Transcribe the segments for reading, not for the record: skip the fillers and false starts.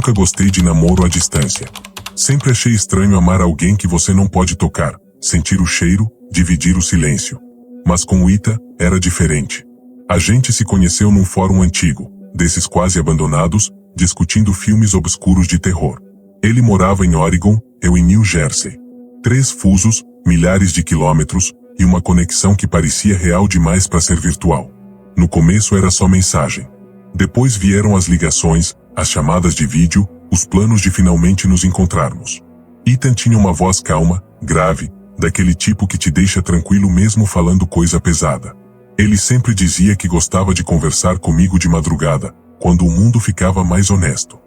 nunca gostei de namoro à distância. Sempre achei estranho amar alguém que você não pode tocar, sentir o cheiro, dividir o silêncio. Mas com o Ita, era diferente. A gente se conheceu num fórum antigo, desses quase abandonados, discutindo filmes obscuros de terror. Ele morava em Oregon, eu em New Jersey. 3 fusos, milhares de quilômetros, e uma conexão que parecia real demais para ser virtual. No começo era só mensagem. Depois vieram as ligações, as chamadas de vídeo, os planos de finalmente nos encontrarmos. Ethan tinha uma voz calma, grave, daquele tipo que te deixa tranquilo mesmo falando coisa pesada. Ele sempre dizia que gostava de conversar comigo de madrugada, quando o mundo ficava mais honesto.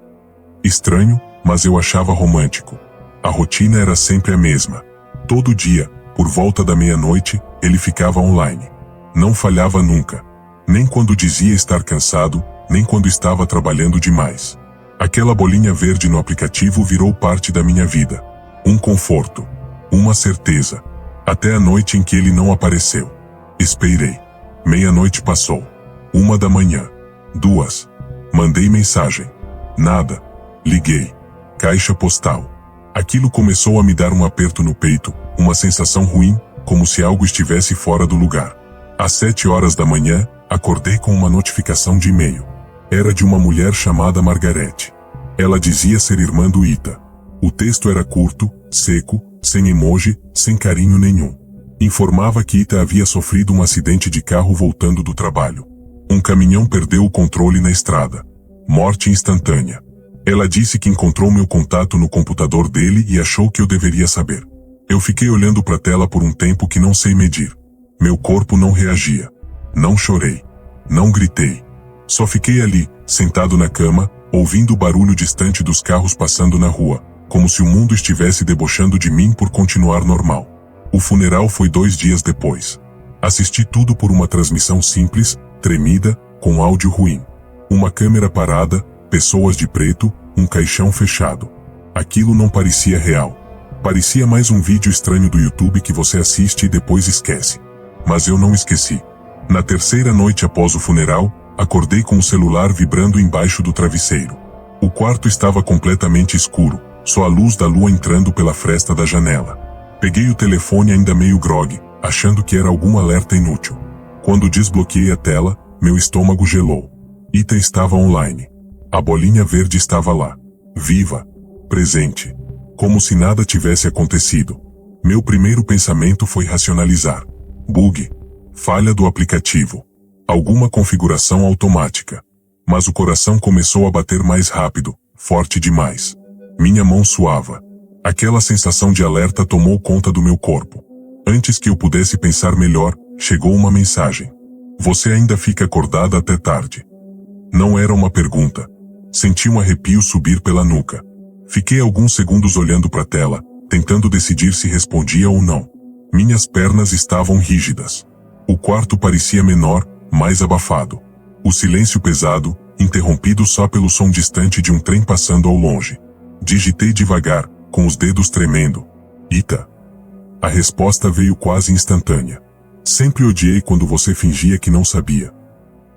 Estranho, mas eu achava romântico. A rotina era sempre a mesma. Todo dia, por volta da meia-noite, ele ficava online. Não falhava nunca. Nem quando dizia estar cansado, nem quando estava trabalhando demais. Aquela bolinha verde no aplicativo virou parte da minha vida. Um conforto. Uma certeza. Até a noite em que ele não apareceu. Esperei. Meia-noite passou. 1 da manhã. 2. Mandei mensagem. Nada. Liguei. Caixa postal. Aquilo começou a me dar um aperto no peito, uma sensação ruim, como se algo estivesse fora do lugar. Às 7 horas da manhã, acordei com uma notificação de e-mail. Era de uma mulher chamada Margarete. Ela dizia ser irmã do Ita. O texto era curto, seco, sem emoji, sem carinho nenhum. Informava que Ita havia sofrido um acidente de carro voltando do trabalho. Um caminhão perdeu o controle na estrada. Morte instantânea. Ela disse que encontrou meu contato no computador dele e achou que eu deveria saber. Eu fiquei olhando para a tela por um tempo que não sei medir. Meu corpo não reagia. Não chorei. Não gritei. Só fiquei ali, sentado na cama, ouvindo o barulho distante dos carros passando na rua, como se o mundo estivesse debochando de mim por continuar normal. O funeral foi 2 dias depois. Assisti tudo por uma transmissão simples, tremida, com áudio ruim. Uma câmera parada, pessoas de preto, um caixão fechado. Aquilo não parecia real. Parecia mais um vídeo estranho do YouTube que você assiste e depois esquece. Mas eu não esqueci. Na terceira noite após o funeral, acordei com o celular vibrando embaixo do travesseiro. O quarto estava completamente escuro, só a luz da lua entrando pela fresta da janela. Peguei o telefone ainda meio grogue, achando que era algum alerta inútil. Quando desbloqueei a tela, meu estômago gelou. Ita estava online. A bolinha verde estava lá. Viva. Presente. Como se nada tivesse acontecido. Meu primeiro pensamento foi racionalizar. Bug. Falha do aplicativo. Alguma configuração automática. Mas o coração começou a bater mais rápido, forte demais. Minha mão suava. Aquela sensação de alerta tomou conta do meu corpo. Antes que eu pudesse pensar melhor, chegou uma mensagem. Você ainda fica acordada até tarde. Não era uma pergunta. Senti um arrepio subir pela nuca. Fiquei alguns segundos olhando para a tela, tentando decidir se respondia ou não. Minhas pernas estavam rígidas. O quarto parecia menor, mais abafado. O silêncio pesado, interrompido só pelo som distante de um trem passando ao longe. Digitei devagar, com os dedos tremendo. Ita. A resposta veio quase instantânea. Sempre odiei quando você fingia que não sabia.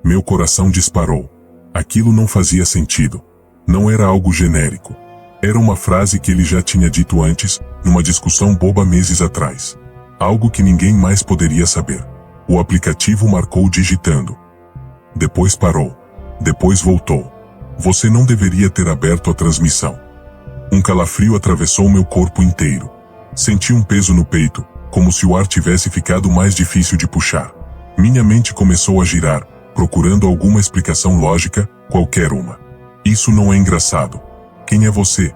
Meu coração disparou. Aquilo não fazia sentido. Não era algo genérico. Era uma frase que ele já tinha dito antes, numa discussão boba meses atrás. Algo que ninguém mais poderia saber. O aplicativo marcou digitando. Depois parou. Depois voltou. Você não deveria ter aberto a transmissão. Um calafrio atravessou meu corpo inteiro. Senti um peso no peito, como se o ar tivesse ficado mais difícil de puxar. Minha mente começou a girar, procurando alguma explicação lógica, qualquer uma. Isso não é engraçado. Quem é você?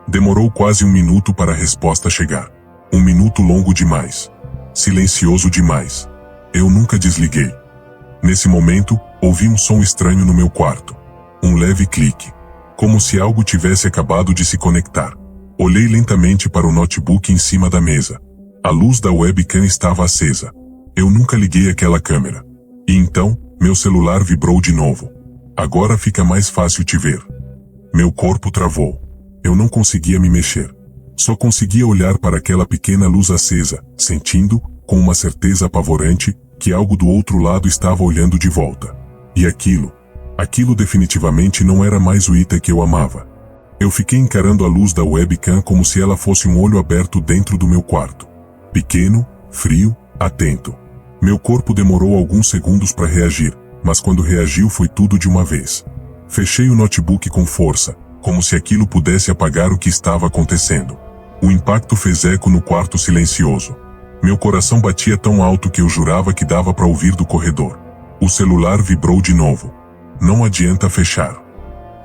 Demorou quase 1 minuto para a resposta chegar. 1 minuto longo demais. Silencioso demais. Eu nunca desliguei. Nesse momento, ouvi um som estranho no meu quarto. Um leve clique. Como se algo tivesse acabado de se conectar. Olhei lentamente para o notebook em cima da mesa. A luz da webcam estava acesa. Eu nunca liguei aquela câmera. E então, meu celular vibrou de novo. Agora fica mais fácil te ver. Meu corpo travou. Eu não conseguia me mexer. Só conseguia olhar para aquela pequena luz acesa, sentindo, com uma certeza apavorante, que algo do outro lado estava olhando de volta. E aquilo definitivamente não era mais o Ita que eu amava. Eu fiquei encarando a luz da webcam como se ela fosse um olho aberto dentro do meu quarto. Pequeno, frio, atento. Meu corpo demorou alguns segundos para reagir, mas quando reagiu foi tudo de uma vez. Fechei o notebook com força, como se aquilo pudesse apagar o que estava acontecendo. O impacto fez eco no quarto silencioso. Meu coração batia tão alto que eu jurava que dava para ouvir do corredor. O celular vibrou de novo. Não adianta fechar.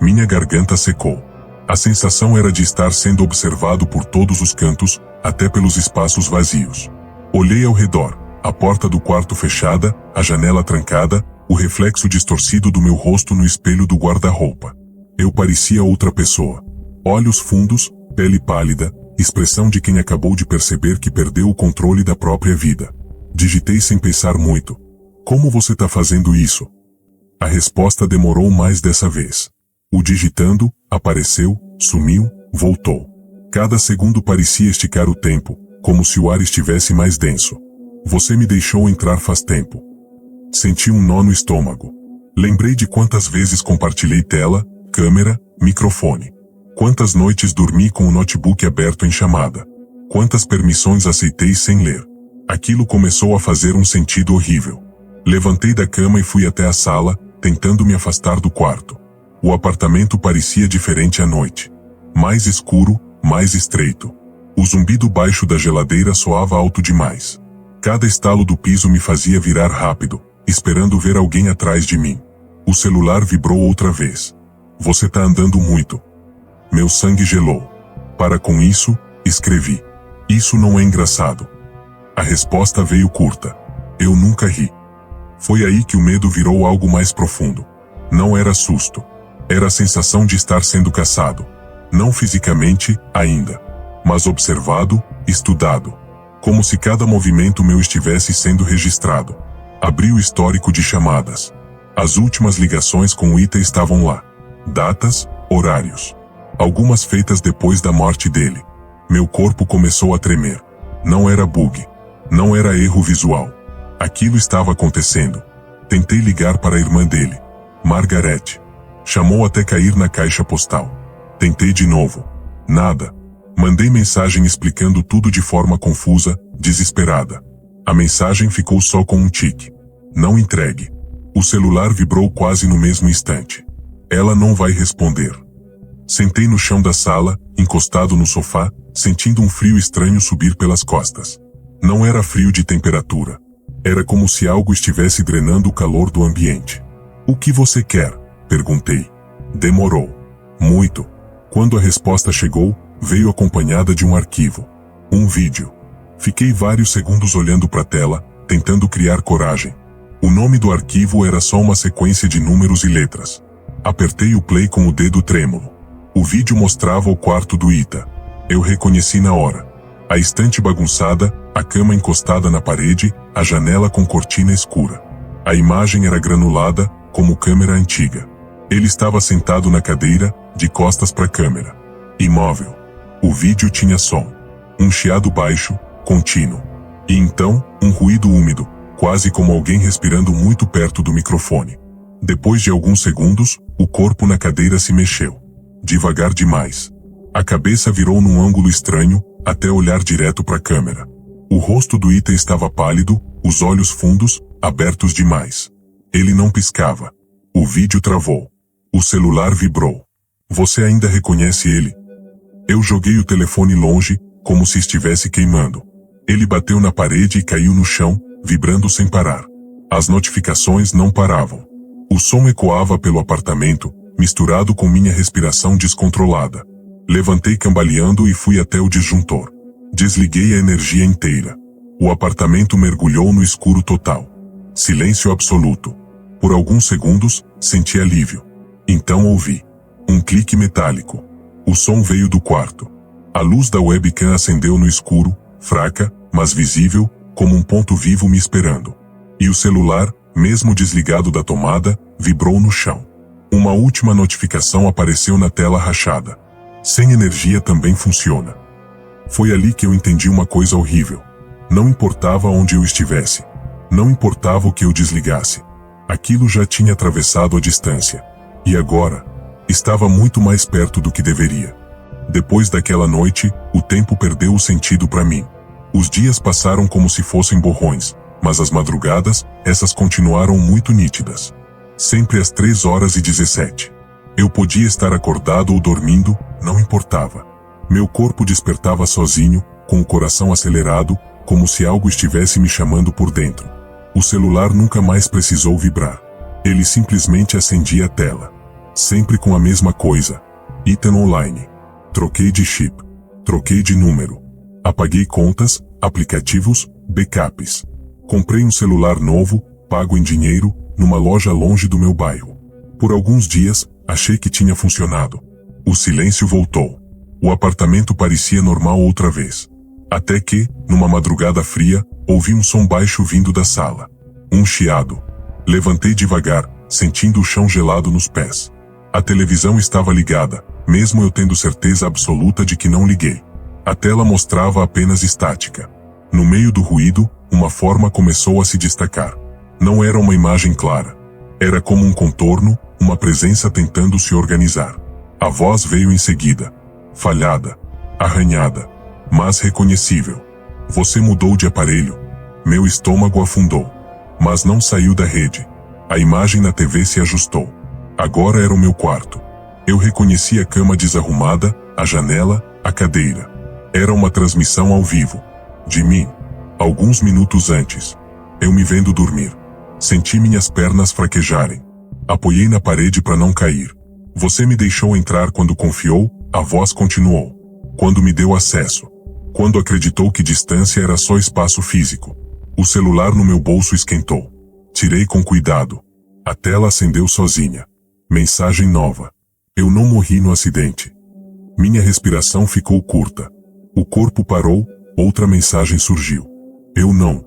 Minha garganta secou. A sensação era de estar sendo observado por todos os cantos, até pelos espaços vazios. Olhei ao redor, a porta do quarto fechada, a janela trancada, o reflexo distorcido do meu rosto no espelho do guarda-roupa. Eu parecia outra pessoa. Olhos fundos, pele pálida, expressão de quem acabou de perceber que perdeu o controle da própria vida. Digitei sem pensar muito. Como você tá fazendo isso? A resposta demorou mais dessa vez. O digitando, apareceu, sumiu, voltou. Cada segundo parecia esticar o tempo, como se o ar estivesse mais denso. Você me deixou entrar faz tempo. Senti um nó no estômago. Lembrei de quantas vezes compartilhei tela, câmera, microfone. Quantas noites dormi com o notebook aberto em chamada. Quantas permissões aceitei sem ler. Aquilo começou a fazer um sentido horrível. Levantei da cama e fui até a sala, tentando me afastar do quarto. O apartamento parecia diferente à noite. Mais escuro, mais estreito. O zumbido baixo da geladeira soava alto demais. Cada estalo do piso me fazia virar rápido, esperando ver alguém atrás de mim. O celular vibrou outra vez. Você tá andando muito. Meu sangue gelou. Para com isso, escrevi. Isso não é engraçado. A resposta veio curta. Eu nunca ri. Foi aí que o medo virou algo mais profundo. Não era susto. Era a sensação de estar sendo caçado. Não fisicamente, ainda. Mas observado, estudado. Como se cada movimento meu estivesse sendo registrado. Abri o histórico de chamadas. As últimas ligações com o Ita estavam lá. Datas, horários. Algumas feitas depois da morte dele. Meu corpo começou a tremer. Não era bug. Não era erro visual. Aquilo estava acontecendo. Tentei ligar para a irmã dele, Margarete. Chamou até cair na caixa postal. Tentei de novo. Nada. Mandei mensagem explicando tudo de forma confusa, desesperada. A mensagem ficou só com um tique. Não entregue. O celular vibrou quase no mesmo instante. Ela não vai responder. Sentei no chão da sala, encostado no sofá, sentindo um frio estranho subir pelas costas. Não era frio de temperatura. Era como se algo estivesse drenando o calor do ambiente. O que você quer? Perguntei. Demorou. Muito. Quando a resposta chegou, veio acompanhada de um arquivo. Um vídeo. Fiquei vários segundos olhando para a tela, tentando criar coragem. O nome do arquivo era só uma sequência de números e letras. Apertei o play com o dedo trêmulo. O vídeo mostrava o quarto do Ita. Eu reconheci na hora. A estante bagunçada, a cama encostada na parede, a janela com cortina escura. A imagem era granulada, como câmera antiga. Ele estava sentado na cadeira, de costas para a câmera. Imóvel. O vídeo tinha som. Um chiado baixo, contínuo. E então, um ruído úmido, quase como alguém respirando muito perto do microfone. Depois de alguns segundos, o corpo na cadeira se mexeu. Devagar demais. A cabeça virou num ângulo estranho, até olhar direto para a câmera. O rosto do Ita estava pálido, os olhos fundos, abertos demais. Ele não piscava. O vídeo travou. O celular vibrou. Você ainda reconhece ele? Eu joguei o telefone longe, como se estivesse queimando. Ele bateu na parede e caiu no chão, vibrando sem parar. As notificações não paravam. O som ecoava pelo apartamento, misturado com minha respiração descontrolada. Levantei cambaleando e fui até o disjuntor. Desliguei a energia inteira. O apartamento mergulhou no escuro total. Silêncio absoluto. Por alguns segundos, senti alívio. Então ouvi um clique metálico. O som veio do quarto. A luz da webcam acendeu no escuro, fraca, mas visível, como um ponto vivo me esperando. E o celular, mesmo desligado da tomada, vibrou no chão. Uma última notificação apareceu na tela rachada. Sem energia também funciona. Foi ali que eu entendi uma coisa horrível. Não importava onde eu estivesse. Não importava o que eu desligasse. Aquilo já tinha atravessado a distância. E agora? Estava muito mais perto do que deveria. Depois daquela noite, o tempo perdeu o sentido para mim. Os dias passaram como se fossem borrões, mas as madrugadas, essas continuaram muito nítidas. Sempre às 3h17. Eu podia estar acordado ou dormindo, não importava. Meu corpo despertava sozinho, com o coração acelerado, como se algo estivesse me chamando por dentro. O celular nunca mais precisou vibrar. Ele simplesmente acendia a tela. Sempre com a mesma coisa. Item online. Troquei de chip. Troquei de número. Apaguei contas, aplicativos, backups. Comprei um celular novo, pago em dinheiro, numa loja longe do meu bairro. Por alguns dias, achei que tinha funcionado. O silêncio voltou. O apartamento parecia normal outra vez. Até que, numa madrugada fria, ouvi um som baixo vindo da sala. Um chiado. Levantei devagar, sentindo o chão gelado nos pés. A televisão estava ligada, mesmo eu tendo certeza absoluta de que não liguei. A tela mostrava apenas estática. No meio do ruído, uma forma começou a se destacar. Não era uma imagem clara. Era como um contorno, uma presença tentando se organizar. A voz veio em seguida. Falhada. Arranhada. Mas reconhecível. Você mudou de aparelho. Meu estômago afundou. Mas não saiu da rede. A imagem na TV se ajustou. Agora era o meu quarto. Eu reconheci a cama desarrumada, a janela, a cadeira. Era uma transmissão ao vivo. De mim. Alguns minutos antes. Eu me vendo dormir. Senti minhas pernas fraquejarem. Apoiei na parede para não cair. Você me deixou entrar quando confiou, a voz continuou. Quando me deu acesso. Quando acreditou que distância era só espaço físico. O celular no meu bolso esquentou. Tirei com cuidado. A tela acendeu sozinha. Mensagem nova. Eu não morri no acidente. Minha respiração ficou curta. O corpo parou, outra mensagem surgiu. Eu não.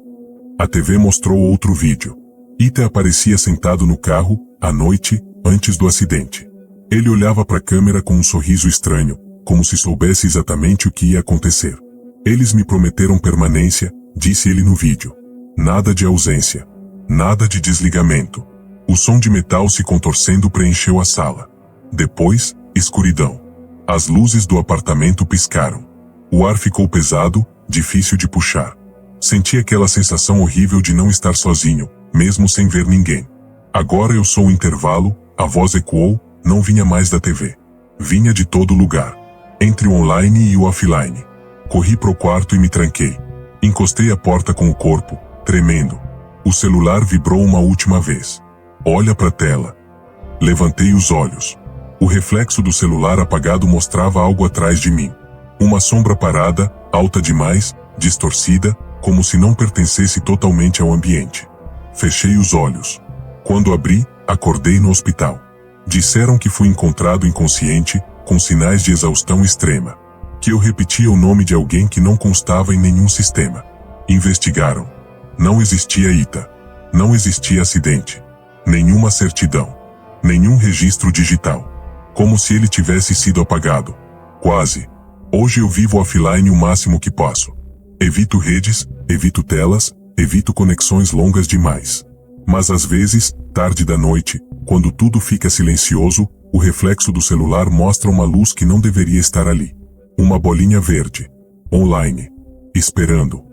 A TV mostrou outro vídeo. Ita aparecia sentado no carro, à noite, antes do acidente. Ele olhava para a câmera com um sorriso estranho, como se soubesse exatamente o que ia acontecer. Eles me prometeram permanência, disse ele no vídeo. Nada de ausência. Nada de desligamento. O som de metal se contorcendo preencheu a sala. Depois, escuridão. As luzes do apartamento piscaram. O ar ficou pesado, difícil de puxar. Senti aquela sensação horrível de não estar sozinho, mesmo sem ver ninguém. Agora eu sou o intervalo, a voz ecoou, não vinha mais da TV. Vinha de todo lugar. Entre o online e o offline. Corri pro quarto e me tranquei. Encostei a porta com o corpo, tremendo. O celular vibrou uma última vez. Olha pra tela. Levantei os olhos. O reflexo do celular apagado mostrava algo atrás de mim. Uma sombra parada, alta demais, distorcida, como se não pertencesse totalmente ao ambiente. Fechei os olhos. Quando abri, acordei no hospital. Disseram que fui encontrado inconsciente, com sinais de exaustão extrema. Que eu repetia o nome de alguém que não constava em nenhum sistema. Investigaram. Não existia Ita. Não existia acidente. Nenhuma certidão. Nenhum registro digital. Como se ele tivesse sido apagado. Quase. Hoje eu vivo offline o máximo que posso. Evito redes, evito telas, evito conexões longas demais. Mas às vezes, tarde da noite, quando tudo fica silencioso, o reflexo do celular mostra uma luz que não deveria estar ali. Uma bolinha verde. Online. Esperando.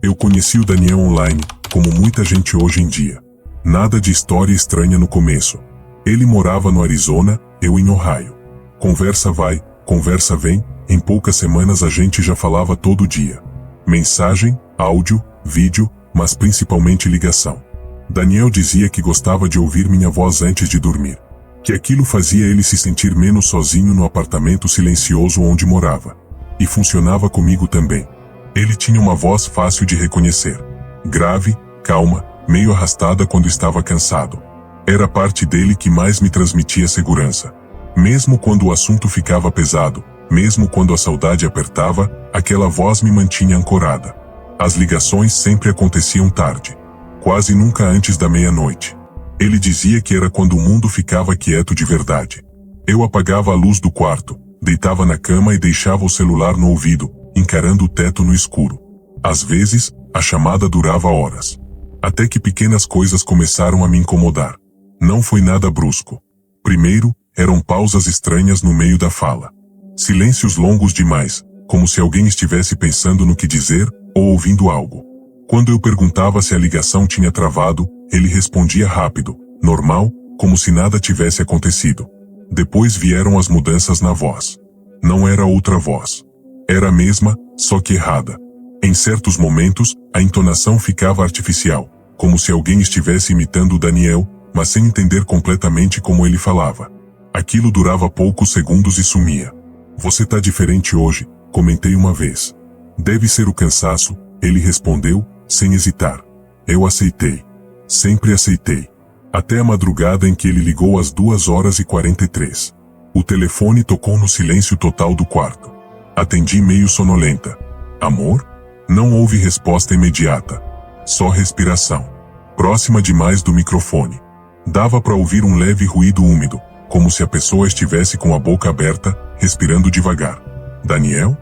Eu conheci o Daniel online, como muita gente hoje em dia. Nada de história estranha no começo. Ele morava no Arizona, eu em Ohio. Conversa vai, conversa vem, em poucas semanas a gente já falava todo dia. Mensagem, áudio, vídeo, mas principalmente ligação. Daniel dizia que gostava de ouvir minha voz antes de dormir. Que aquilo fazia ele se sentir menos sozinho no apartamento silencioso onde morava. E funcionava comigo também. Ele tinha uma voz fácil de reconhecer. Grave, calma, meio arrastada quando estava cansado. Era a parte dele que mais me transmitia segurança. Mesmo quando o assunto ficava pesado, mesmo quando a saudade apertava, aquela voz me mantinha ancorada. As ligações sempre aconteciam tarde. Quase nunca antes da meia-noite. Ele dizia que era quando o mundo ficava quieto de verdade. Eu apagava a luz do quarto, deitava na cama e deixava o celular no ouvido, encarando o teto no escuro. Às vezes, a chamada durava horas. Até que pequenas coisas começaram a me incomodar. Não foi nada brusco. Primeiro, eram pausas estranhas no meio da fala. Silêncios longos demais, como se alguém estivesse pensando no que dizer ou ouvindo algo. Quando eu perguntava se a ligação tinha travado, ele respondia rápido, normal, como se nada tivesse acontecido. Depois vieram as mudanças na voz. Não era outra voz. Era a mesma, só que errada. Em certos momentos, a entonação ficava artificial, como se alguém estivesse imitando o Daniel, mas sem entender completamente como ele falava. Aquilo durava poucos segundos e sumia. Você tá diferente hoje, comentei uma vez. Deve ser o cansaço, ele respondeu, sem hesitar. Eu aceitei. Sempre aceitei. Até a madrugada em que ele ligou às 2h43. O telefone tocou no silêncio total do quarto. Atendi meio sonolenta. Amor? Não houve resposta imediata. Só respiração. Próxima demais do microfone. Dava para ouvir um leve ruído úmido, como se a pessoa estivesse com a boca aberta, respirando devagar. Daniel?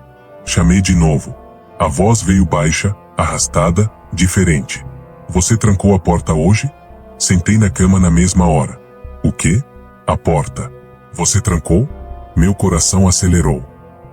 Chamei de novo. A voz veio baixa, arrastada, diferente. Você trancou a porta hoje? Sentei na cama na mesma hora. O quê? A porta. Você trancou? Meu coração acelerou.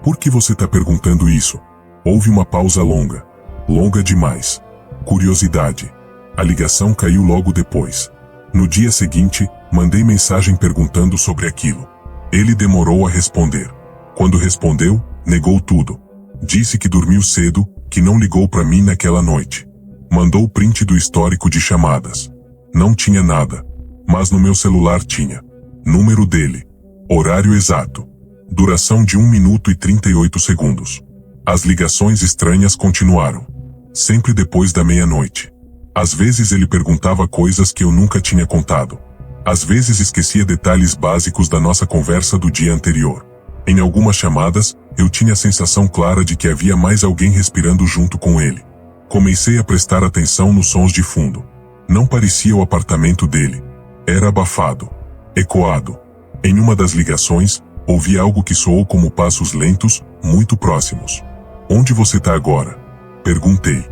Por que você tá perguntando isso? Houve uma pausa longa. Longa demais. Curiosidade. A ligação caiu logo depois. No dia seguinte, mandei mensagem perguntando sobre aquilo. Ele demorou a responder. Quando respondeu, negou tudo. Disse que dormiu cedo, que não ligou para mim naquela noite. Mandou print do histórico de chamadas. Não tinha nada. Mas no meu celular tinha. Número dele. Horário exato. Duração de 1 minuto e 38 segundos. As ligações estranhas continuaram. Sempre depois da meia-noite. Às vezes ele perguntava coisas que eu nunca tinha contado. Às vezes esquecia detalhes básicos da nossa conversa do dia anterior. Em algumas chamadas, eu tinha a sensação clara de que havia mais alguém respirando junto com ele. Comecei a prestar atenção nos sons de fundo. Não parecia o apartamento dele. Era abafado. Ecoado. Em uma das ligações, ouvi algo que soou como passos lentos, muito próximos. Onde você tá agora? Perguntei.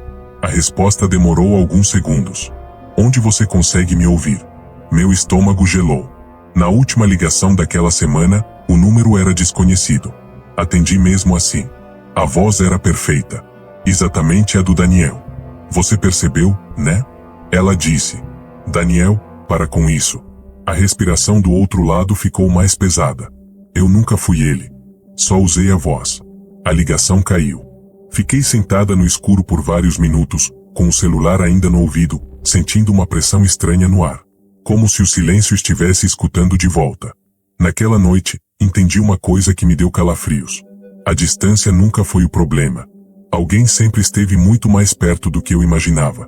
A resposta demorou alguns segundos. Onde você consegue me ouvir? Meu estômago gelou. Na última ligação daquela semana, o número era desconhecido. Atendi mesmo assim. A voz era perfeita. Exatamente a do Daniel. Você percebeu, né? Ela disse. Daniel, para com isso. A respiração do outro lado ficou mais pesada. Eu nunca fui ele. Só usei a voz. A ligação caiu. Fiquei sentada no escuro por vários minutos, com o celular ainda no ouvido, sentindo uma pressão estranha no ar. Como se o silêncio estivesse escutando de volta. Naquela noite, entendi uma coisa que me deu calafrios. A distância nunca foi o problema. Alguém sempre esteve muito mais perto do que eu imaginava.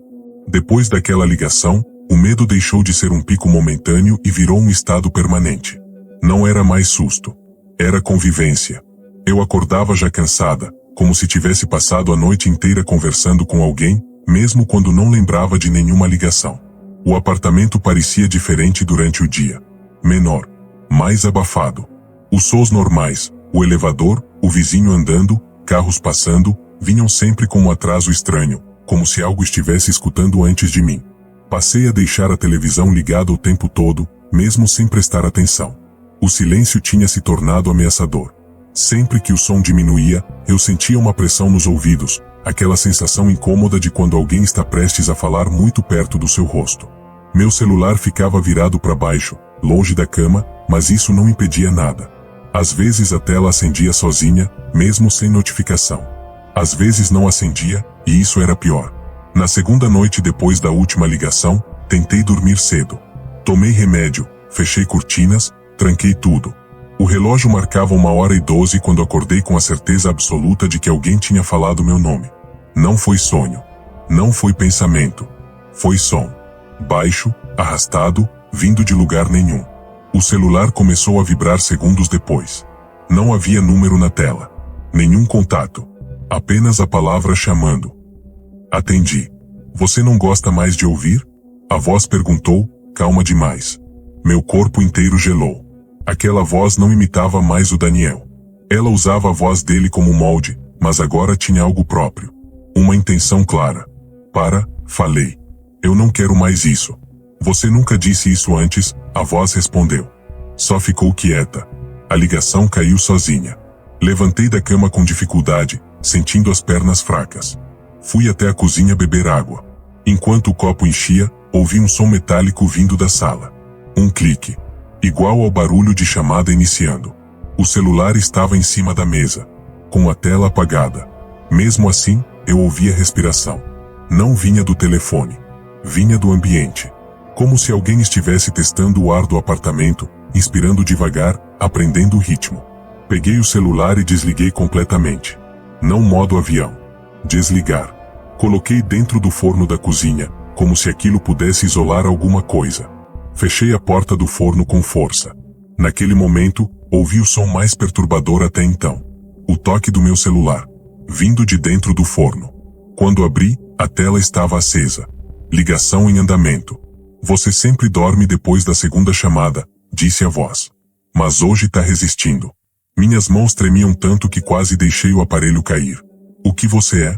Depois daquela ligação, o medo deixou de ser um pico momentâneo e virou um estado permanente. Não era mais susto. Era convivência. Eu acordava já cansada, como se tivesse passado a noite inteira conversando com alguém, mesmo quando não lembrava de nenhuma ligação. O apartamento parecia diferente durante o dia. Menor. Mais abafado. Os sons normais, o elevador, o vizinho andando, carros passando, vinham sempre com um atraso estranho, como se algo estivesse escutando antes de mim. Passei a deixar a televisão ligada o tempo todo, mesmo sem prestar atenção. O silêncio tinha se tornado ameaçador. Sempre que o som diminuía, eu sentia uma pressão nos ouvidos, aquela sensação incômoda de quando alguém está prestes a falar muito perto do seu rosto. Meu celular ficava virado para baixo, longe da cama, mas isso não impedia nada. Às vezes a tela acendia sozinha, mesmo sem notificação. Às vezes não acendia, e isso era pior. Na segunda noite depois da última ligação, tentei dormir cedo. Tomei remédio, fechei cortinas, tranquei tudo. O relógio marcava 1h12 quando acordei com a certeza absoluta de que alguém tinha falado meu nome. Não foi sonho. Não foi pensamento. Foi som. Baixo, arrastado, vindo de lugar nenhum. O celular começou a vibrar segundos depois. Não havia número na tela. Nenhum contato. Apenas a palavra chamando. Atendi. Você não gosta mais de ouvir? A voz perguntou, calma demais. Meu corpo inteiro gelou. Aquela voz não imitava mais o Daniel. Ela usava a voz dele como molde, mas agora tinha algo próprio. Uma intenção clara. Falei. Eu não quero mais isso. Você nunca disse isso antes, a voz respondeu. Só ficou quieta. A ligação caiu sozinha. Levantei da cama com dificuldade, sentindo as pernas fracas. Fui até a cozinha beber água. Enquanto o copo enchia, ouvi um som metálico vindo da sala. Um clique. Igual ao barulho de chamada iniciando. O celular estava em cima da mesa, com a tela apagada. Mesmo assim, eu ouvia respiração. Não vinha do telefone. Vinha do ambiente. Como se alguém estivesse testando o ar do apartamento, inspirando devagar, aprendendo o ritmo. Peguei o celular e desliguei completamente. Não modo avião. Desligar. Coloquei dentro do forno da cozinha, como se aquilo pudesse isolar alguma coisa. Fechei a porta do forno com força. Naquele momento, ouvi o som mais perturbador até então. O toque do meu celular, vindo de dentro do forno. Quando abri, a tela estava acesa. Ligação em andamento. Você sempre dorme depois da segunda chamada, disse a voz. Mas hoje tá resistindo. Minhas mãos tremiam tanto que quase deixei o aparelho cair. O que você é?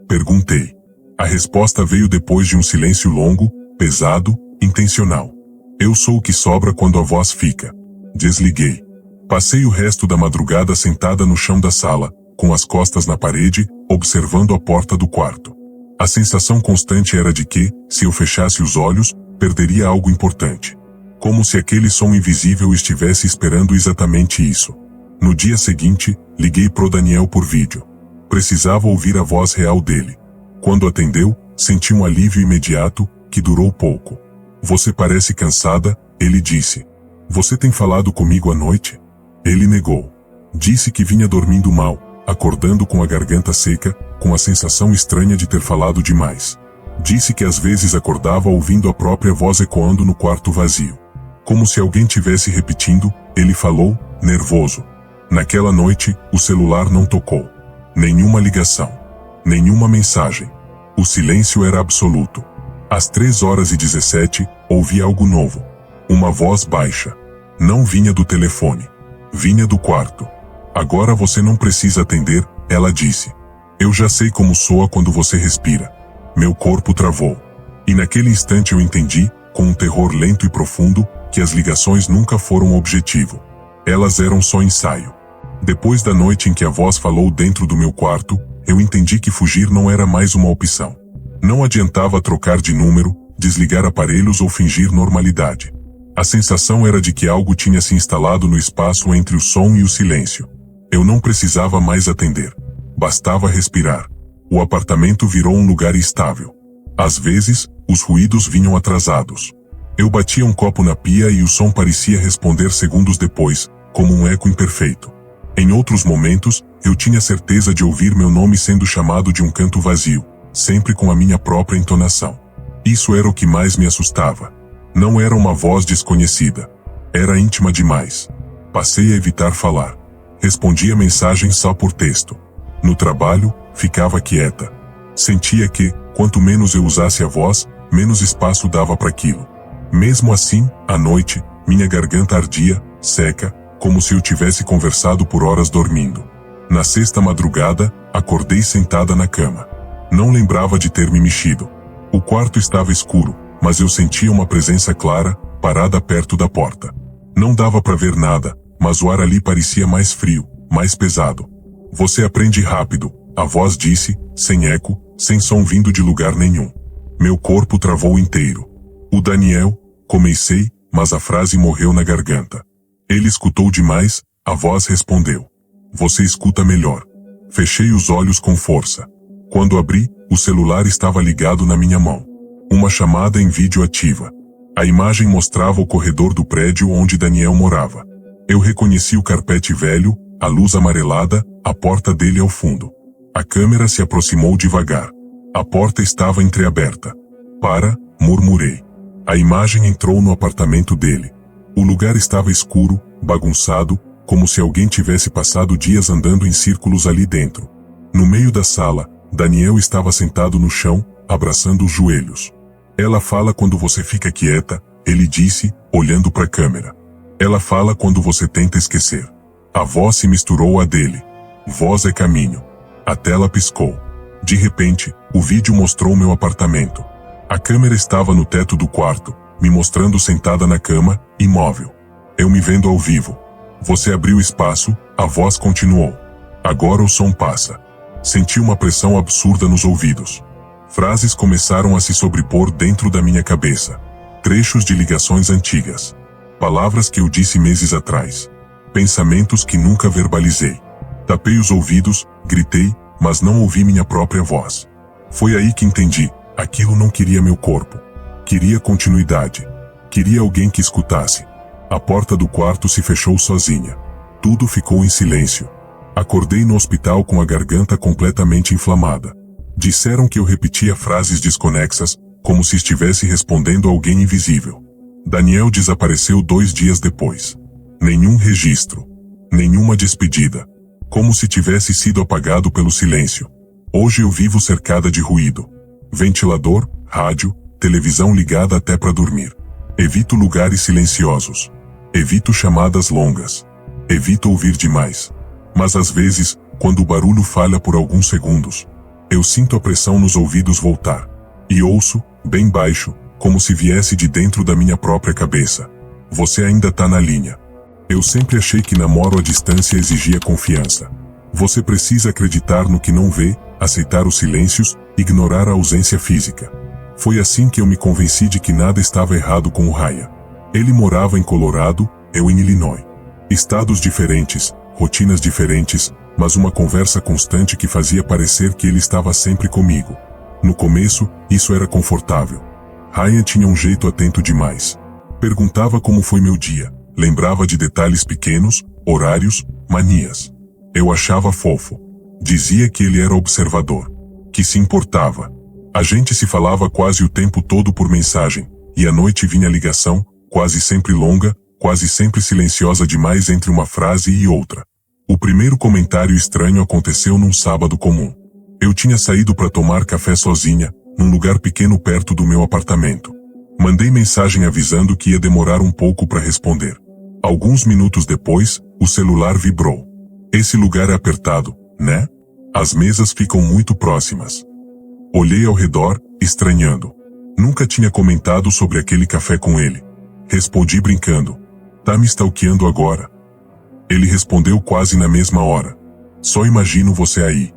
Perguntei. A resposta veio depois de um silêncio longo, pesado, intencional. Eu sou o que sobra quando a voz fica. Desliguei. Passei o resto da madrugada sentada no chão da sala, com as costas na parede, observando a porta do quarto. A sensação constante era de que, se eu fechasse os olhos, perderia algo importante. Como se aquele som invisível estivesse esperando exatamente isso. No dia seguinte, liguei pro Daniel por vídeo. Precisava ouvir a voz real dele. Quando atendeu, senti um alívio imediato, que durou pouco. Você parece cansada, ele disse. Você tem falado comigo à noite? Ele negou. Disse que vinha dormindo mal, acordando com a garganta seca, com a sensação estranha de ter falado demais. Disse que às vezes acordava ouvindo a própria voz ecoando no quarto vazio. Como se alguém tivesse repetindo, ele falou, nervoso. Naquela noite, o celular não tocou. Nenhuma ligação. Nenhuma mensagem. O silêncio era absoluto. Às 3h17, ouvi algo novo. Uma voz baixa. Não vinha do telefone. Vinha do quarto. Agora você não precisa atender, ela disse. Eu já sei como soa quando você respira. Meu corpo travou. E naquele instante eu entendi, com um terror lento e profundo, que as ligações nunca foram objetivo. Elas eram só ensaio. Depois da noite em que a voz falou dentro do meu quarto, eu entendi que fugir não era mais uma opção. Não adiantava trocar de número, desligar aparelhos ou fingir normalidade. A sensação era de que algo tinha se instalado no espaço entre o som e o silêncio. Eu não precisava mais atender. Bastava respirar. O apartamento virou um lugar estável. Às vezes, os ruídos vinham atrasados. Eu batia um copo na pia e o som parecia responder segundos depois, como um eco imperfeito. Em outros momentos, eu tinha certeza de ouvir meu nome sendo chamado de um canto vazio, sempre com a minha própria entonação. Isso era o que mais me assustava. Não era uma voz desconhecida. Era íntima demais. Passei a evitar falar. Respondia mensagens só por texto. No trabalho, ficava quieta. Sentia que, quanto menos eu usasse a voz, menos espaço dava para aquilo. Mesmo assim, à noite, minha garganta ardia, seca, como se eu tivesse conversado por horas dormindo. Na sexta madrugada, acordei sentada na cama. Não lembrava de ter me mexido. O quarto estava escuro, mas eu sentia uma presença clara, parada perto da porta. Não dava para ver nada, mas o ar ali parecia mais frio, mais pesado. Você aprende rápido, a voz disse, sem eco, sem som vindo de lugar nenhum. Meu corpo travou inteiro. O Daniel, comecei, mas a frase morreu na garganta. Ele escutou demais, a voz respondeu. Você escuta melhor. Fechei os olhos com força. Quando abri, o celular estava ligado na minha mão. Uma chamada em vídeo ativa. A imagem mostrava o corredor do prédio onde Daniel morava. Eu reconheci o carpete velho, a luz amarelada, a porta dele ao fundo. A câmera se aproximou devagar. A porta estava entreaberta. Para, murmurei. A imagem entrou no apartamento dele. O lugar estava escuro, bagunçado, como se alguém tivesse passado dias andando em círculos ali dentro. No meio da sala, Daniel estava sentado no chão, abraçando os joelhos. Ela fala quando você fica quieta, ele disse, olhando para a câmera. Ela fala quando você tenta esquecer. A voz se misturou à dele. Voz é caminho. A tela piscou. De repente, o vídeo mostrou meu apartamento. A câmera estava no teto do quarto, me mostrando sentada na cama, imóvel. Eu me vendo ao vivo. Você abriu espaço, a voz continuou. Agora o som passa. Senti uma pressão absurda nos ouvidos. Frases começaram a se sobrepor dentro da minha cabeça. Trechos de ligações antigas. Palavras que eu disse meses atrás. Pensamentos que nunca verbalizei. Tapei os ouvidos, gritei, mas não ouvi minha própria voz. Foi aí que entendi, aquilo não queria meu corpo. Queria continuidade. Queria alguém que escutasse. A porta do quarto se fechou sozinha. Tudo ficou em silêncio. Acordei no hospital com a garganta completamente inflamada. Disseram que eu repetia frases desconexas, como se estivesse respondendo a alguém invisível. Daniel desapareceu 2 dias depois. Nenhum registro. Nenhuma despedida. Como se tivesse sido apagado pelo silêncio. Hoje eu vivo cercada de ruído. Ventilador, rádio, televisão ligada até para dormir. Evito lugares silenciosos. Evito chamadas longas. Evito ouvir demais. Mas às vezes, quando o barulho falha por alguns segundos, eu sinto a pressão nos ouvidos voltar. E ouço, bem baixo, como se viesse de dentro da minha própria cabeça. Você ainda tá na linha. Eu sempre achei que namoro à distância exigia confiança. Você precisa acreditar no que não vê, aceitar os silêncios, ignorar a ausência física. Foi assim que eu me convenci de que nada estava errado com o Ryan. Ele morava em Colorado, eu em Illinois. Estados diferentes, rotinas diferentes, mas uma conversa constante que fazia parecer que ele estava sempre comigo. No começo, isso era confortável. Ryan tinha um jeito atento demais. Perguntava como foi meu dia, lembrava de detalhes pequenos, horários, manias. Eu achava fofo. Dizia que ele era observador, que se importava. A gente se falava quase o tempo todo por mensagem, e à noite vinha a ligação, quase sempre longa, quase sempre silenciosa demais entre uma frase e outra. O primeiro comentário estranho aconteceu num sábado comum. Eu tinha saído para tomar café sozinha, num lugar pequeno perto do meu apartamento. Mandei mensagem avisando que ia demorar um pouco para responder. Alguns minutos depois, o celular vibrou. Esse lugar é apertado, né? As mesas ficam muito próximas. Olhei ao redor, estranhando. Nunca tinha comentado sobre aquele café com ele. Respondi brincando. Tá me stalkeando agora? Ele respondeu quase na mesma hora. Só imagino você aí.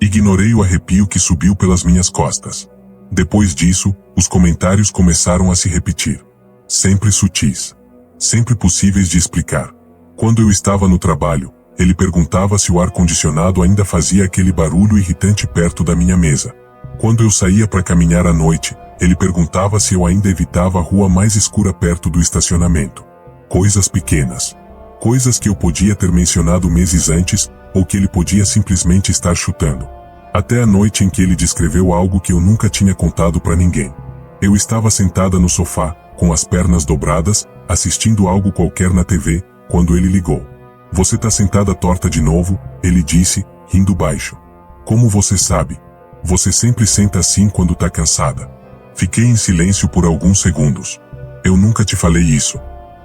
Ignorei o arrepio que subiu pelas minhas costas. Depois disso, os comentários começaram a se repetir. Sempre sutis. Sempre possíveis de explicar. Quando eu estava no trabalho, ele perguntava se o ar-condicionado ainda fazia aquele barulho irritante perto da minha mesa. Quando eu saía para caminhar à noite, ele perguntava se eu ainda evitava a rua mais escura perto do estacionamento. Coisas pequenas. Coisas que eu podia ter mencionado meses antes, ou que ele podia simplesmente estar chutando. Até a noite em que ele descreveu algo que eu nunca tinha contado para ninguém. Eu estava sentada no sofá, com as pernas dobradas, assistindo algo qualquer na TV, quando ele ligou. Você tá sentada torta de novo, ele disse, rindo baixo. Como você sabe? Você sempre senta assim quando tá cansada. Fiquei em silêncio por alguns segundos. Eu nunca te falei isso.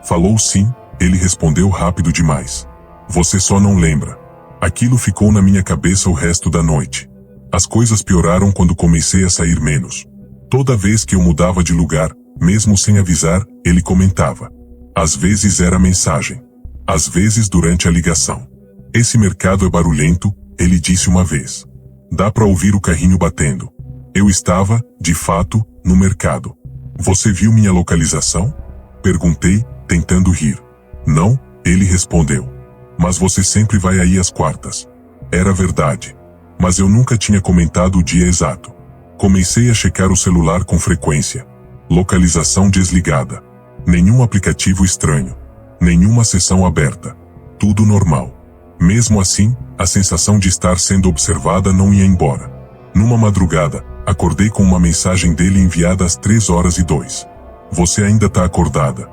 Falou sim, ele respondeu rápido demais. Você só não lembra. Aquilo ficou na minha cabeça o resto da noite. As coisas pioraram quando comecei a sair menos. Toda vez que eu mudava de lugar, mesmo sem avisar, ele comentava. Às vezes era mensagem. Às vezes durante a ligação. Esse mercado é barulhento, ele disse uma vez. Dá para ouvir o carrinho batendo. Eu estava, de fato, no mercado. Você viu minha localização? Perguntei, tentando rir. Não, ele respondeu. Mas você sempre vai aí às quartas. Era verdade. Mas eu nunca tinha comentado o dia exato. Comecei a checar o celular com frequência. Localização desligada. Nenhum aplicativo estranho. Nenhuma sessão aberta. Tudo normal. Mesmo assim, a sensação de estar sendo observada não ia embora. Numa madrugada, acordei com uma mensagem dele enviada às 3h02. Você ainda tá acordada?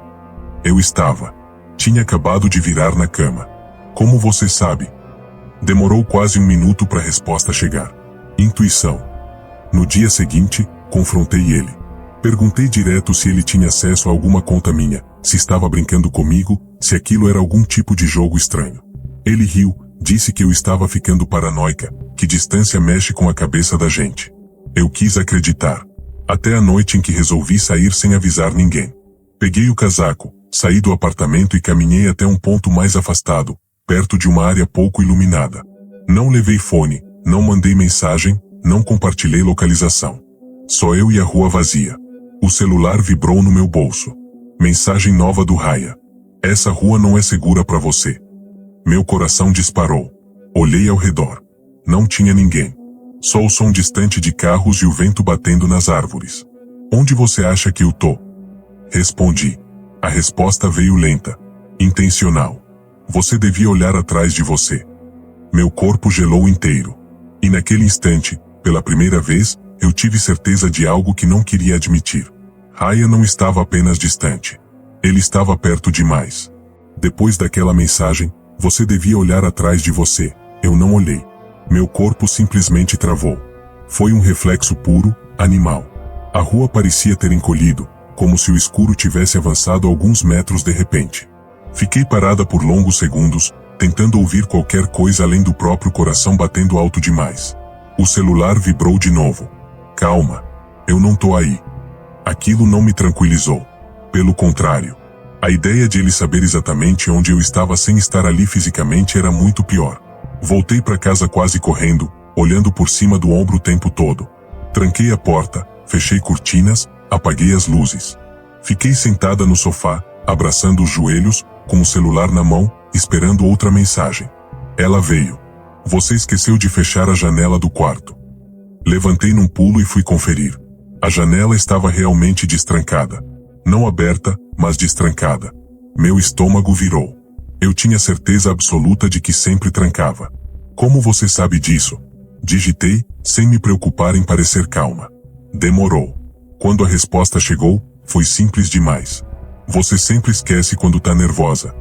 Eu estava. Tinha acabado de virar na cama. Como você sabe? Demorou quase 1 minuto para a resposta chegar. Intuição. No dia seguinte, confrontei ele. Perguntei direto se ele tinha acesso a alguma conta minha, se estava brincando comigo, se aquilo era algum tipo de jogo estranho. Ele riu, disse que eu estava ficando paranoica, que distância mexe com a cabeça da gente. Eu quis acreditar. Até a noite em que resolvi sair sem avisar ninguém. Peguei o casaco, Saí do apartamento e caminhei até um ponto mais afastado, perto de uma área pouco iluminada. Não levei fone, não mandei mensagem, não compartilhei localização. Só eu e a rua vazia. O celular vibrou no meu bolso. Mensagem nova do Raya. Essa rua não é segura para você. Meu coração disparou. Olhei ao redor. Não tinha ninguém. Só o som distante de carros e o vento batendo nas árvores. Onde você acha que eu tô? Respondi. A resposta veio lenta. Intencional. Você devia olhar atrás de você. Meu corpo gelou inteiro. E naquele instante, pela primeira vez, eu tive certeza de algo que não queria admitir. Raya não estava apenas distante. Ele estava perto demais. Depois daquela mensagem, você devia olhar atrás de você. Eu não olhei. Meu corpo simplesmente travou. Foi um reflexo puro, animal. A rua parecia ter encolhido, como se o escuro tivesse avançado alguns metros de repente. Fiquei parada por longos segundos, tentando ouvir qualquer coisa além do próprio coração batendo alto demais. O celular vibrou de novo. Calma. Eu não tô aí. Aquilo não me tranquilizou. Pelo contrário. A ideia de ele saber exatamente onde eu estava sem estar ali fisicamente era muito pior. Voltei para casa quase correndo, olhando por cima do ombro o tempo todo. Tranquei a porta, fechei cortinas, apaguei as luzes. Fiquei sentada no sofá, abraçando os joelhos, com o celular na mão, esperando outra mensagem. Ela veio. Você esqueceu de fechar a janela do quarto. Levantei num pulo e fui conferir. A janela estava realmente destrancada. Não aberta, mas destrancada. Meu estômago virou. Eu tinha certeza absoluta de que sempre trancava. Como você sabe disso? Digitei, sem me preocupar em parecer calma. Demorou. Quando a resposta chegou, foi simples demais. Você sempre esquece quando tá nervosa.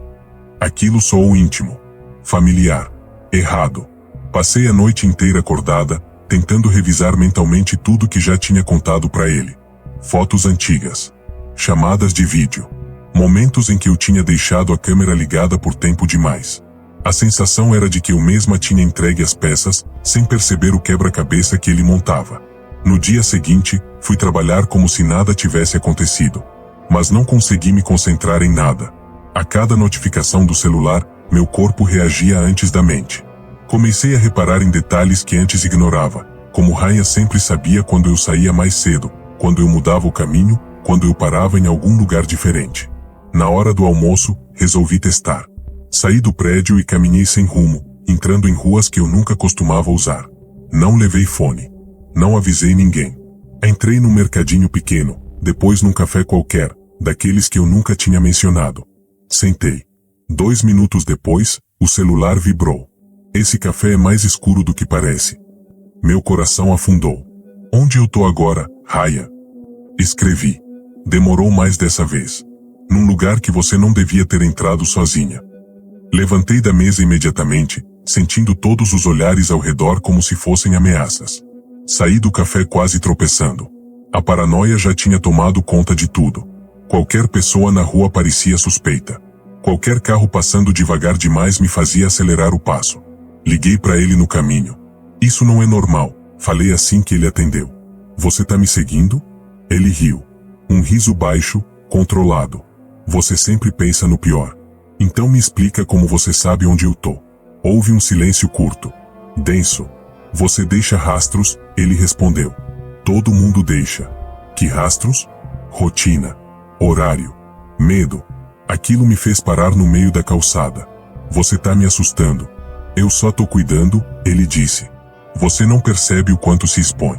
Aquilo soou íntimo. Familiar. Errado. Passei a noite inteira acordada, tentando revisar mentalmente tudo que já tinha contado para ele. Fotos antigas. Chamadas de vídeo. Momentos em que eu tinha deixado a câmera ligada por tempo demais. A sensação era de que eu mesma tinha entregue as peças, sem perceber o quebra-cabeça que ele montava. No dia seguinte, fui trabalhar como se nada tivesse acontecido. Mas não consegui me concentrar em nada. A cada notificação do celular, meu corpo reagia antes da mente. Comecei a reparar em detalhes que antes ignorava, como Raya sempre sabia quando eu saía mais cedo, quando eu mudava o caminho, quando eu parava em algum lugar diferente. Na hora do almoço, resolvi testar. Saí do prédio e caminhei sem rumo, entrando em ruas que eu nunca costumava usar. Não levei fone. Não avisei ninguém. Entrei num mercadinho pequeno, depois num café qualquer, daqueles que eu nunca tinha mencionado. Sentei. 2 minutos depois, o celular vibrou. Esse café é mais escuro do que parece. Meu coração afundou. Onde eu tô agora, Raya? Escrevi. Demorou mais dessa vez. Num lugar que você não devia ter entrado sozinha. Levantei da mesa imediatamente, sentindo todos os olhares ao redor como se fossem ameaças. Saí do café quase tropeçando. A paranoia já tinha tomado conta de tudo. Qualquer pessoa na rua parecia suspeita. Qualquer carro passando devagar demais me fazia acelerar o passo. Liguei para ele no caminho. Isso não é normal, falei assim que ele atendeu. Você tá me seguindo? Ele riu. Um riso baixo, controlado. Você sempre pensa no pior. Então me explica como você sabe onde eu tô. Houve um silêncio curto. Denso. Você deixa rastros? Ele respondeu. Todo mundo deixa. Que rastros? Rotina. Horário. Medo. Aquilo me fez parar no meio da calçada. Você tá me assustando. Eu só tô cuidando, ele disse. Você não percebe o quanto se expõe.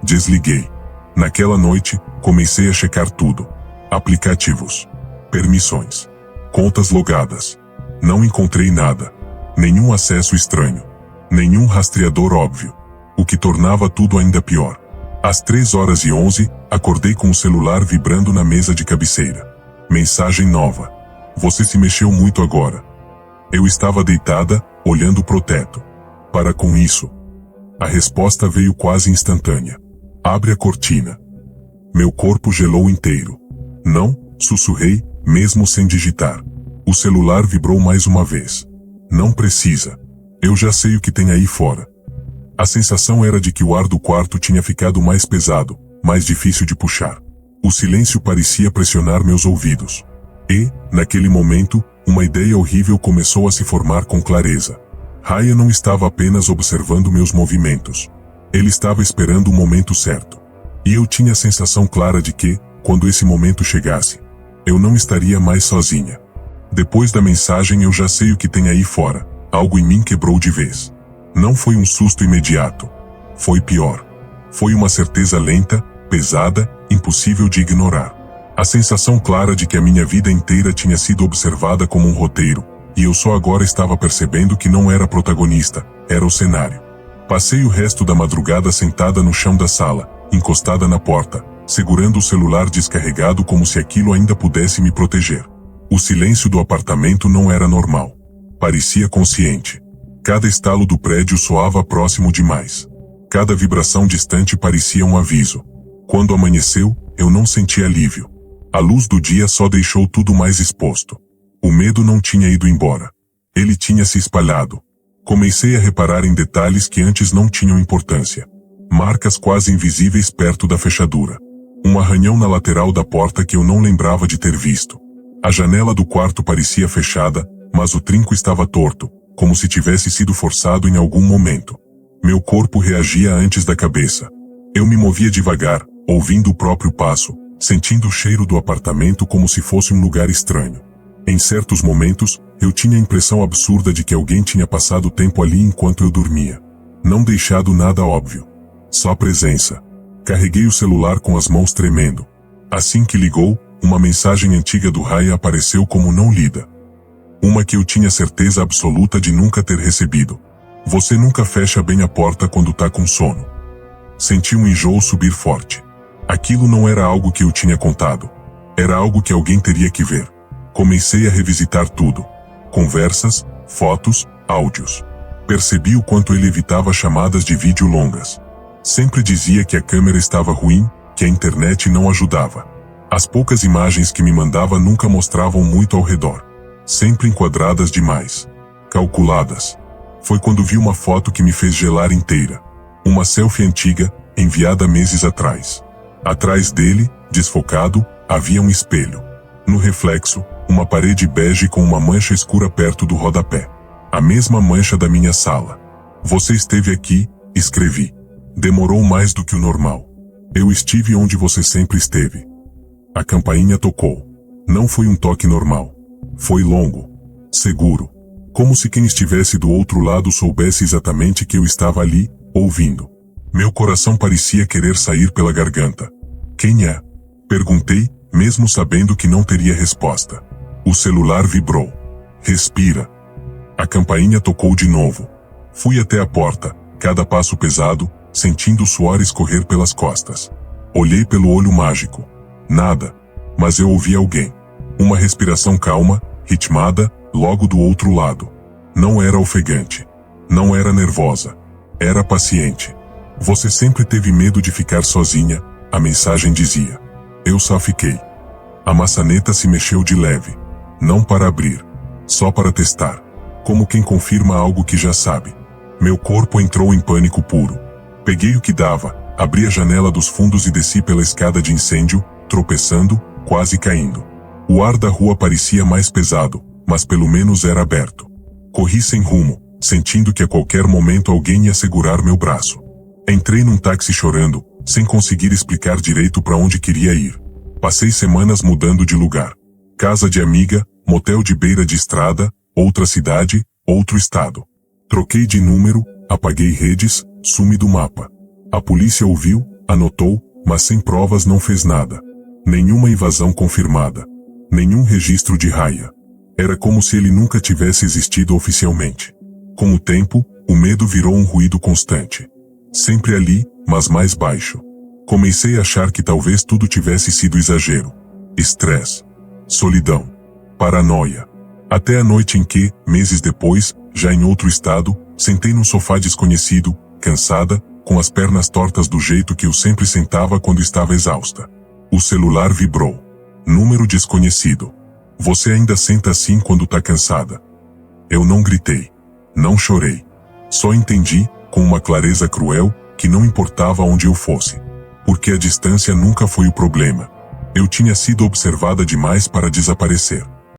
Desliguei. Naquela noite, comecei a checar tudo. Aplicativos. Permissões. Contas logadas. Não encontrei nada. Nenhum acesso estranho. Nenhum rastreador óbvio. O que tornava tudo ainda pior. Às 3h11, acordei com o celular vibrando na mesa de cabeceira. Mensagem nova. Você se mexeu muito agora. Eu estava deitada, olhando pro teto. Para com isso. A resposta veio quase instantânea. Abre a cortina. Meu corpo gelou inteiro. Não, sussurrei, mesmo sem digitar. O celular vibrou mais uma vez. Não precisa. Eu já sei o que tem aí fora. A sensação era de que o ar do quarto tinha ficado mais pesado, mais difícil de puxar. O silêncio parecia pressionar meus ouvidos. E, naquele momento, uma ideia horrível começou a se formar com clareza. Raya não estava apenas observando meus movimentos. Ele estava esperando o momento certo. E eu tinha a sensação clara de que, quando esse momento chegasse, eu não estaria mais sozinha. Depois da mensagem eu já sei o que tem aí fora. Algo em mim quebrou de vez. Não foi um susto imediato. Foi pior. Foi uma certeza lenta, pesada, impossível de ignorar. A sensação clara de que a minha vida inteira tinha sido observada como um roteiro, e eu só agora estava percebendo que não era protagonista, era o cenário. Passei o resto da madrugada sentada no chão da sala, encostada na porta, segurando o celular descarregado como se aquilo ainda pudesse me proteger. O silêncio do apartamento não era normal. Parecia consciente. Cada estalo do prédio soava próximo demais. Cada vibração distante parecia um aviso. Quando amanheceu, eu não senti alívio. A luz do dia só deixou tudo mais exposto. O medo não tinha ido embora. Ele tinha se espalhado. Comecei a reparar em detalhes que antes não tinham importância. Marcas quase invisíveis perto da fechadura. Um arranhão na lateral da porta que eu não lembrava de ter visto. A janela do quarto parecia fechada, mas o trinco estava torto, como se tivesse sido forçado em algum momento. Meu corpo reagia antes da cabeça. Eu me movia devagar, ouvindo o próprio passo, sentindo o cheiro do apartamento como se fosse um lugar estranho. Em certos momentos, eu tinha a impressão absurda de que alguém tinha passado tempo ali enquanto eu dormia. Não deixado nada óbvio. Só presença. Carreguei o celular com as mãos tremendo. Assim que ligou, uma mensagem antiga do Raya apareceu como não lida. Uma que eu tinha certeza absoluta de nunca ter recebido. Você nunca fecha bem a porta quando tá com sono. Senti um enjoo subir forte. Aquilo não era algo que eu tinha contado. Era algo que alguém teria que ver. Comecei a revisitar tudo. Conversas, fotos, áudios. Percebi o quanto ele evitava chamadas de vídeo longas. Sempre dizia que a câmera estava ruim, que a internet não ajudava. As poucas imagens que me mandava nunca mostravam muito ao redor. Sempre enquadradas demais. Calculadas. Foi quando vi uma foto que me fez gelar inteira. Uma selfie antiga, enviada meses atrás. Atrás dele, desfocado, havia um espelho. No reflexo, uma parede bege com uma mancha escura perto do rodapé. A mesma mancha da minha sala. Você esteve aqui, escrevi. Demorou mais do que o normal. Eu estive onde você sempre esteve. A campainha tocou. Não foi um toque normal. Foi longo. Seguro. Como se quem estivesse do outro lado soubesse exatamente que eu estava ali, ouvindo. Meu coração parecia querer sair pela garganta. Quem é? Perguntei, mesmo sabendo que não teria resposta. O celular vibrou. Respira. A campainha tocou de novo. Fui até a porta, cada passo pesado, sentindo o suor escorrer pelas costas. Olhei pelo olho mágico. Nada. Mas eu ouvi alguém. Uma respiração calma, ritmada, logo do outro lado. Não era ofegante. Não era nervosa. Era paciente. Você sempre teve medo de ficar sozinha, a mensagem dizia. Eu só fiquei. A maçaneta se mexeu de leve. Não para abrir. Só para testar. Como quem confirma algo que já sabe. Meu corpo entrou em pânico puro. Peguei o que dava, abri a janela dos fundos e desci pela escada de incêndio, tropeçando, quase caindo. O ar da rua parecia mais pesado, mas pelo menos era aberto. Corri sem rumo, sentindo que a qualquer momento alguém ia segurar meu braço. Entrei num táxi chorando, sem conseguir explicar direito para onde queria ir. Passei semanas mudando de lugar. Casa de amiga, motel de beira de estrada, outra cidade, outro estado. Troquei de número, apaguei redes, sumi do mapa. A polícia ouviu, anotou, mas sem provas não fez nada. Nenhuma invasão confirmada. Nenhum registro de Raya. Era como se ele nunca tivesse existido oficialmente. Com o tempo, o medo virou um ruído constante. Sempre ali, mas mais baixo. Comecei a achar que talvez tudo tivesse sido exagero. Estresse. Solidão. Paranoia. Até a noite em que, meses depois, já em outro estado, sentei num sofá desconhecido, cansada, com as pernas tortas do jeito que eu sempre sentava quando estava exausta. O celular vibrou. Número desconhecido. Você ainda senta assim quando tá cansada? Eu não gritei. Não chorei. Só entendi, com uma clareza cruel, que não importava onde eu fosse. Porque a distância nunca foi o problema. Eu tinha sido observada demais para desaparecer.